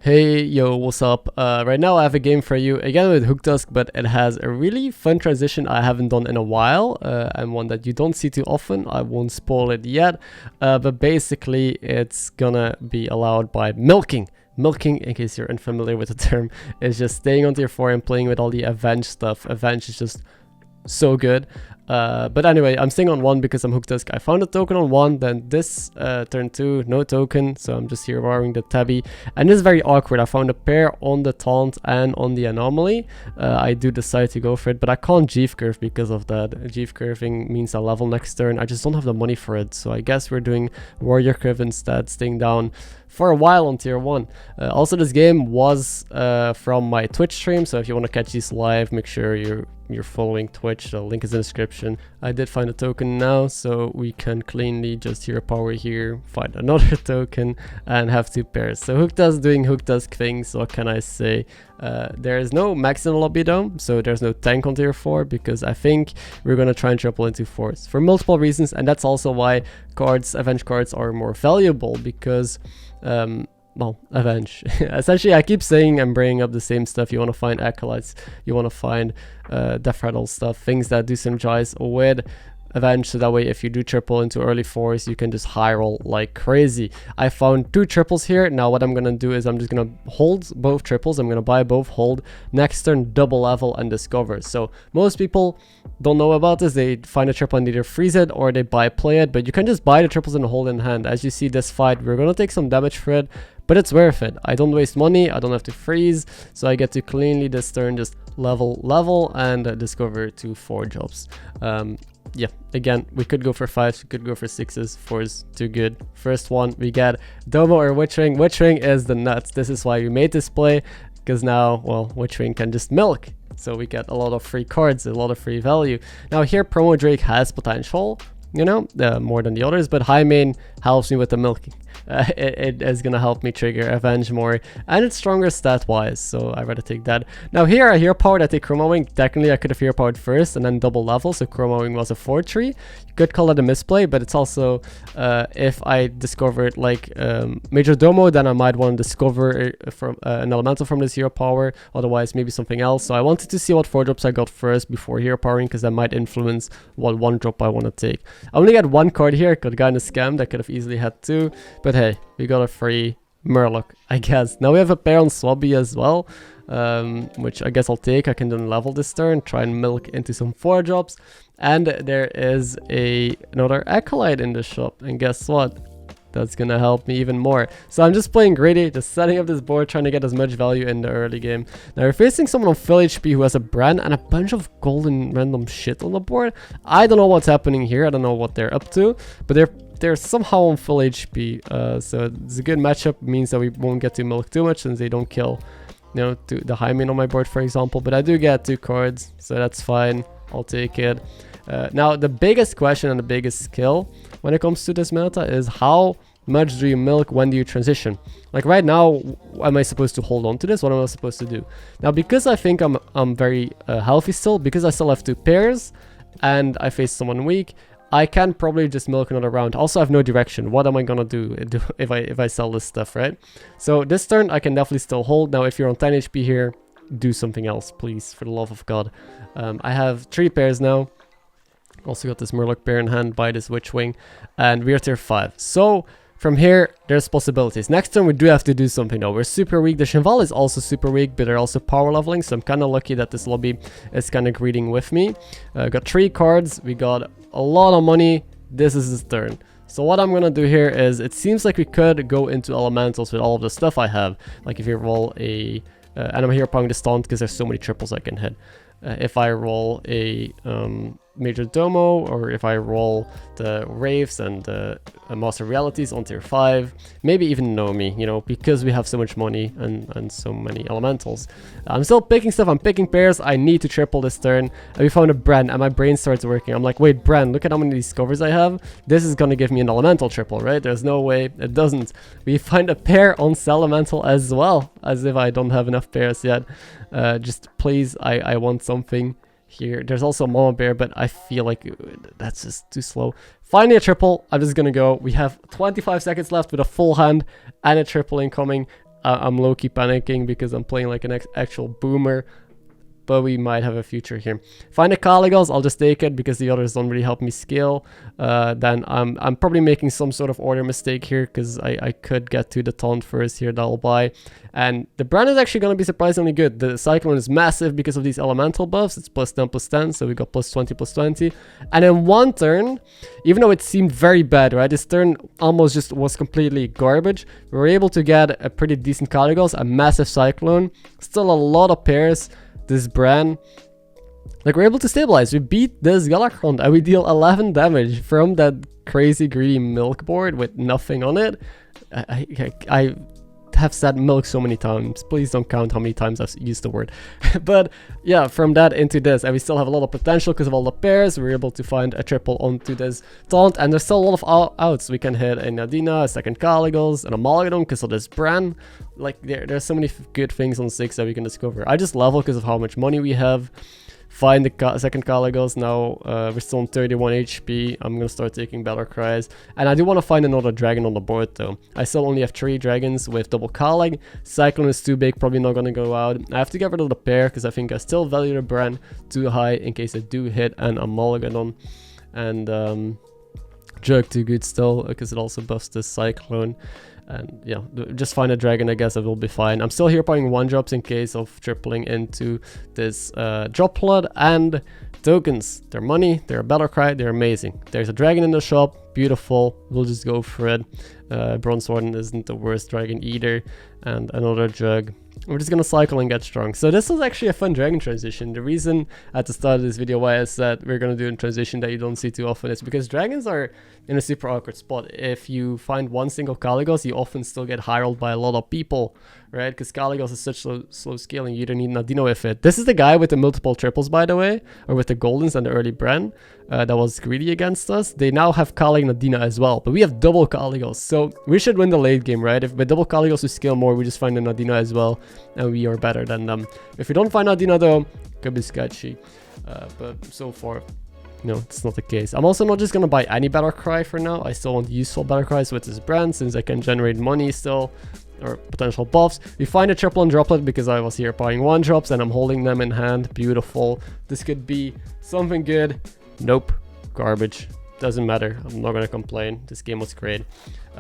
Hey, yo, what's up? Right now I have a game for you, again with HysteriA, but it has a really fun transition I haven't done in a while, and one that you don't see too often. I won't spoil it yet, but basically it's gonna be allowed by milking. Milking, in case you're unfamiliar with the term, is just staying on tier 4 and playing with all the Avenge stuff. Avenge is just so good. But anyway, I'm staying on 1 because I'm HysteriA. I found a token on 1, then this turn 2, no token, so I'm just here borrowing the tabby. And this is very awkward. I found a pair on the taunt and on the anomaly. I do decide to go for it, but I can't Jeeve curve because of that. Jeeve curving means I level next turn. I just don't have the money for it, so I guess we're doing warrior curve instead, staying down for a while on tier 1. Also, this game was from my Twitch stream, so if you want to catch these live, make sure you're following Twitch. The link is in the description. I did find a token now, so we can cleanly just hero power here, find another token, and have 2 pairs. So HysteriA doing HysteriA things. What can I say? There is no max in the lobby though, so there's no tank on tier 4 because I think we're gonna try and triple into 4s for multiple reasons, and that's also why Avenge cards are more valuable because well, Avenge. Essentially, I keep saying I'm bringing up the same stuff. You want to find Acolytes, you want to find Death Rattle stuff, things that do synergize with Avenge, so that way if you do triple into early 4s, you can just high roll like crazy. I found 2 triples here. Now what I'm gonna do is I'm just gonna hold both triples. I'm gonna buy both, hold, next turn double level and discover. So most people don't know about this. They find a triple and either freeze it or they buy play it, but you can just buy the triples and hold in hand. As you see this fight, we're gonna take some damage for it, but it's worth it. I don't waste money, I don't have to freeze, so I get to cleanly this turn just level and discover 2 4 jobs. Yeah, again, we could go for 5s, we could go for 6s, 4s, too good. First one, we get Domo or Witch Ring. Witch Ring is the nuts. This is why we made this play, because now, well, Witch Ring can just milk. So we get a lot of free cards, a lot of free value. Now here, Promo Drake has potential, you know, more than the others, but High Main helps me with the milking. It is gonna help me trigger Avenge more, and it's stronger stat wise, so I'd rather take that. Now here I hero powered, I take Chroma Wing. Technically I could have hero powered first and then double level, so Chroma Wing was a 4-3. You could call it a misplay, but it's also if I discovered like Major Domo, then I might want to discover from an elemental from this hero power, otherwise maybe something else. So I wanted to see what 4 drops I got first before hero powering, because that might influence what 1 drop I want to take. I only got 1 card here, could have gotten a scam, I could have easily had 2, but hey, we got a free Murloc, I guess. Now we have a pair on Swabby as well, which I guess I'll take. I can then level this turn, try and milk into some 4 drops, and there is another Acolyte in the shop, and guess what? That's gonna help me even more. So I'm just playing greedy, just setting up this board, trying to get as much value in the early game. Now we're facing someone on full HP who has a brand and a bunch of golden random shit on the board. I don't know what's happening here, I don't know what they're up to, but they're somehow on full HP, so it's a good matchup. Means that we won't get to milk too much since they don't kill, you know, the high main on my board, for example. But I do get 2 cards, so that's fine. I'll take it. Now the biggest question and the biggest skill when it comes to this meta is how much do you milk, when do you transition? Like right now, am I supposed to hold on to this? What am I supposed to do? Now because I think I'm very healthy still, because I still have 2 pairs and I face someone weak, I can probably just milk another round. Also, I have no direction. What am I gonna do if I sell this stuff, right? So this turn, I can definitely still hold. Now, if you're on 10 HP here, do something else, please, for the love of God. I have 3 pairs now. Also got this Murloc pair in hand by this Witch Wing, and we're tier 5. So from here, there's possibilities. Next turn, we do have to do something though. We're super weak. The Shinval is also super weak, but they're also power leveling, so I'm kind of lucky that this lobby is kind of greeting with me. Got 3 cards. We got a lot of money. This is his turn. So what I'm gonna do here is, it seems like we could go into elementals with all of the stuff I have. Like if you roll a, and I'm here powering the stunt because there's so many triples I can hit. If I roll a Major Domo, or if I roll the Wraiths and the Master Realities on tier 5, maybe even Nomi, you know, because we have so much money and so many elementals. I'm still picking stuff, I'm picking pairs. I need to triple this turn, and we found a brand, and my brain starts working. I'm like, wait, brand, look at how many discovers I have. This is gonna give me an elemental triple, right? There's no way it doesn't. We find a pair on Elemental as well, as if I don't have enough pairs yet. Just please, I want something here. There's also a Mama Bear, but I feel like that's just too slow. Finally a triple. I'm just gonna go. We have 25 seconds left with a full hand and a triple incoming. I'm low-key panicking because I'm playing like an actual boomer. But we might have a future here. Find the Caligos, I'll just take it because the others don't really help me scale. Then I'm probably making some sort of order mistake here because I could get to the taunt first here that I'll buy. And the brand is actually going to be surprisingly good. The Cyclone is massive because of these elemental buffs. It's +10/+10, so we got +20/+20. And in one turn, even though it seemed very bad, right? This turn almost just was completely garbage. We were able to get a pretty decent Caligos, a massive Cyclone, still a lot of pairs. This brand, like, we're able to stabilize. We beat this Galakrond and we deal 11 damage from that crazy greedy milk board with nothing on it. I have said milk so many times. Please don't count how many times I've used the word. But yeah, from that into this, and we still have a lot of potential because of all the pairs. We're able to find a triple onto this taunt, and there's still a lot of outs. We can hit a Nadina, a second Caligos, and a Mulligan because of this brand. Like, there's so many good things on 6 that we can discover. I just level because of how much money we have. Find the second Caligos now. We're still on 31 HP. I'm gonna start taking battle cries, and I do want to find another dragon on the board though. I still only have 3 dragons with double Calig. Cyclone is too big, probably not gonna go out. I have to get rid of the pair because I think I still value the brand too high in case I do hit and a Mulligan. And Jug too good still because it also buffs this Cyclone. And yeah, just find a dragon, I guess it will be fine. I'm still here buying 1-drops in case of tripling into this drop flood. And tokens, they're money, they're a battle cry, they're amazing. There's a dragon in the shop, beautiful, we'll just go for it. Bronze Warden isn't the worst dragon either. And another Jug. We're just gonna cycle and get strong. So this was actually a fun dragon transition. The reason at the start of this video why I said we're gonna do a transition that you don't see too often is because dragons are in a super awkward spot. If you find one single Caligos, you often still get high rolled by a lot of people, right? Because Caligos is such slow scaling, you don't need Nadino with it. This is the guy with the multiple triples, by the way, or with the Goldens and the early Bren that was greedy against us. They now have Calig Nadina as well, but we have double Caligos, so we should win the late game, right? If with double Caligos we scale more, we just find the Nadina as well, and we are better than them. If we don't find Nadina though, could be sketchy, but so far, no, it's not the case. I'm also not just gonna buy any battle cry for now. I still want useful battle cries with this brand since I can generate money still, or potential buffs. We find a triple and droplet because I was here buying 1-drops and I'm holding them in hand. Beautiful. This could be something good. Nope, garbage. Doesn't matter. I'm not gonna complain. This game was great.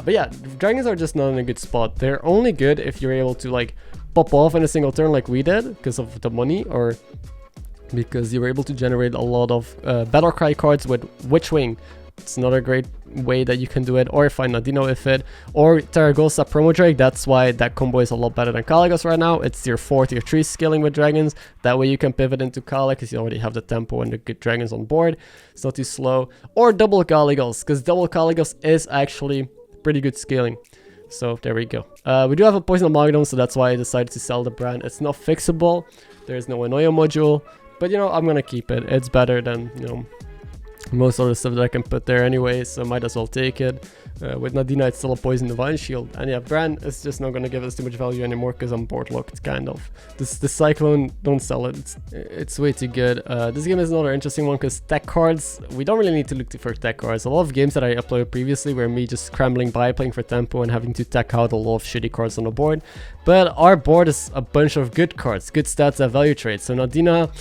But yeah, dragons are just not in a good spot. They're only good if you're able to like pop off in a single turn like we did because of the money, or because you were able to generate a lot of battle cry cards with Witchwing. It's another great way that you can do it, or find Nadino with it, or Terragosa Promo Drake. That's why that combo is a lot better than Caligos right now. It's tier 4, tier 3 scaling with dragons. That way you can pivot into Calig because you already have the tempo and the good dragons on board. It's not too slow. Or double Caligos, because double Caligos is actually pretty good scaling. So there we go. We do have a Poison Amalgadon, so that's why I decided to sell the brand. It's not fixable. There is no Enoya module. But, you know, I'm going to keep it. It's better than, you know, most other stuff that I can put there anyway, so I might as well take it. With Nadina, it's still a Poison Divine Shield. And yeah, Bran is just not going to give us too much value anymore because I'm board locked, kind of. The Cyclone, don't sell it. It's way too good. This game is another interesting one because tech cards, we don't really need to look for tech cards. A lot of games that I uploaded previously were me just scrambling by, playing for tempo and having to tech out a lot of shitty cards on the board. But our board is a bunch of good cards, good stats that value trade. So Nadina,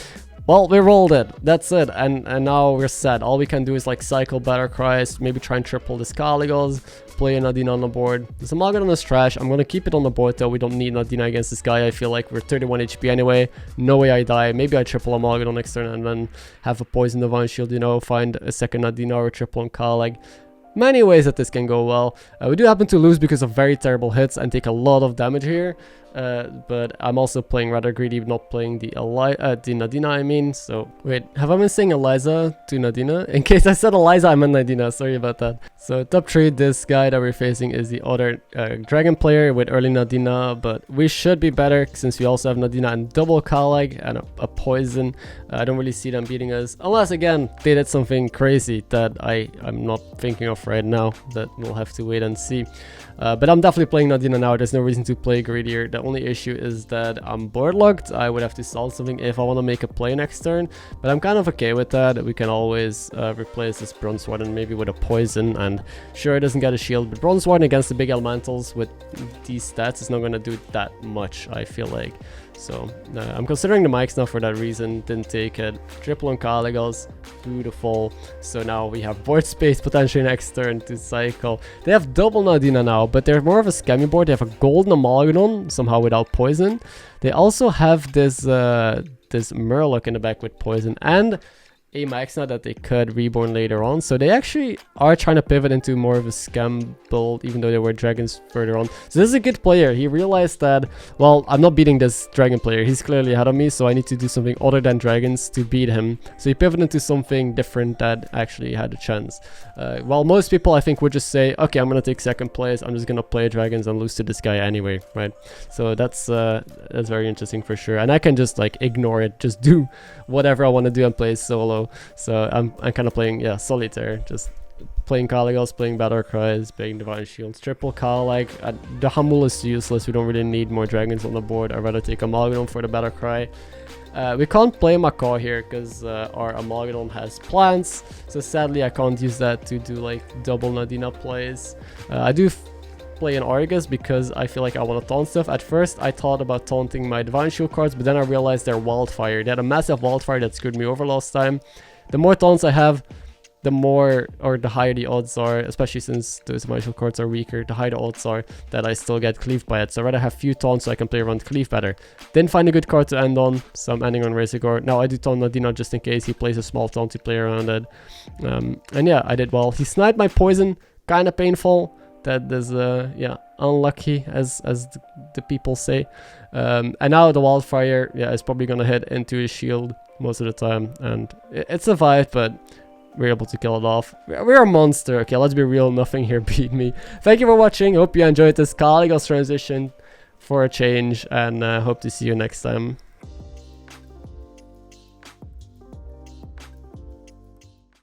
well, we rolled it. That's it. And now we're set. All we can do is like cycle battle cries, maybe try and triple this Caligos, play a Nadina on the board. This Amalgadon is trash. I'm going to keep it on the board though. We don't need Nadina against this guy. I feel like we're 31 HP anyway. No way I die. Maybe I triple Amalgadon next turn and then have a Poison Divine Shield, you know, find a second Nadina or a triple on Calig. Many ways that this can go well. We do happen to lose because of very terrible hits and take a lot of damage here. But I'm also playing rather greedy, not playing the Nadina, I mean. So, wait, have I been saying Eliza to Nadina? In case I said Eliza, I meant Nadina. Sorry about that. So, top 3, this guy that we're facing is the other dragon player with early Nadina. But we should be better since we also have Nadina and double Calig and a poison. I don't really see them beating us. Unless, again, they did something crazy that I'm not thinking of right now. That we'll have to wait and see. But I'm definitely playing Nadina now. There's no reason to play greedier. The only issue is that I'm board locked. I would have to sell something if I want to make a play next turn, but I'm kind of okay with that. We can always replace this Bronze Warden maybe with a poison, and sure, it doesn't get a shield, but Bronze Warden against the big elementals with these stats is not going to do that much, I feel like. So I'm considering the mics now for that reason. Didn't take it. Triple on Caligos, beautiful. So now we have board space potentially next turn to cycle. They have double Nadina now, but they're more of a scammy board. They have a golden Amalgadon, somehow without poison. They also have this this Murloc in the back with poison, and a max now that they could reborn later on. So they actually are trying to pivot into more of a scam build, even though there were dragons further on. So this is a good player. He realized that, well, I'm not beating this dragon player. He's clearly ahead of me, so I need to do something other than dragons to beat him. So he pivoted into something different that actually had a chance. While most people, I think, would just say, okay, I'm going to take second place. I'm just going to play dragons and lose to this guy anyway, right? So that's very interesting for sure. And I can just like ignore it, just do whatever I want to do and play solo. So I'm kind of playing, yeah, solitaire, just playing Caligos, playing Battle Cries, playing Divine Shields, triple Cal. Like the Hamul is useless. We don't really need more dragons on the board. I'd rather take Amalgadon for the Battle Cry. We can't play McKz here because our Amalgadon has plants, so sadly I can't use that to do like double Nadina plays. I do play an Argus because I feel like I want to taunt stuff. At first I thought about taunting my Divine Shield cards, but then I realized they're Wildfire. They had a massive Wildfire that screwed me over last time. The more taunts I have, the more, or the higher the odds are, especially since those Divine Shield cards are weaker, the higher the odds are that I still get cleaved by it. So I'd rather have few taunts so I can play around cleave better. Didn't find a good card to end on, so I'm ending on Razorgore. Now I do taunt Nadina just in case he plays a small taunt to play around it. And yeah, I did well. He sniped my poison, kind of painful. That is, yeah, unlucky, as the people say. And now the Wildfire, yeah, is probably going to hit into his shield most of the time. And it survived, but we're able to kill it off. We're a monster. Okay, let's be real. Nothing here beat me. Thank you for watching. Hope you enjoyed this Caligos transition for a change. And hope to see you next time.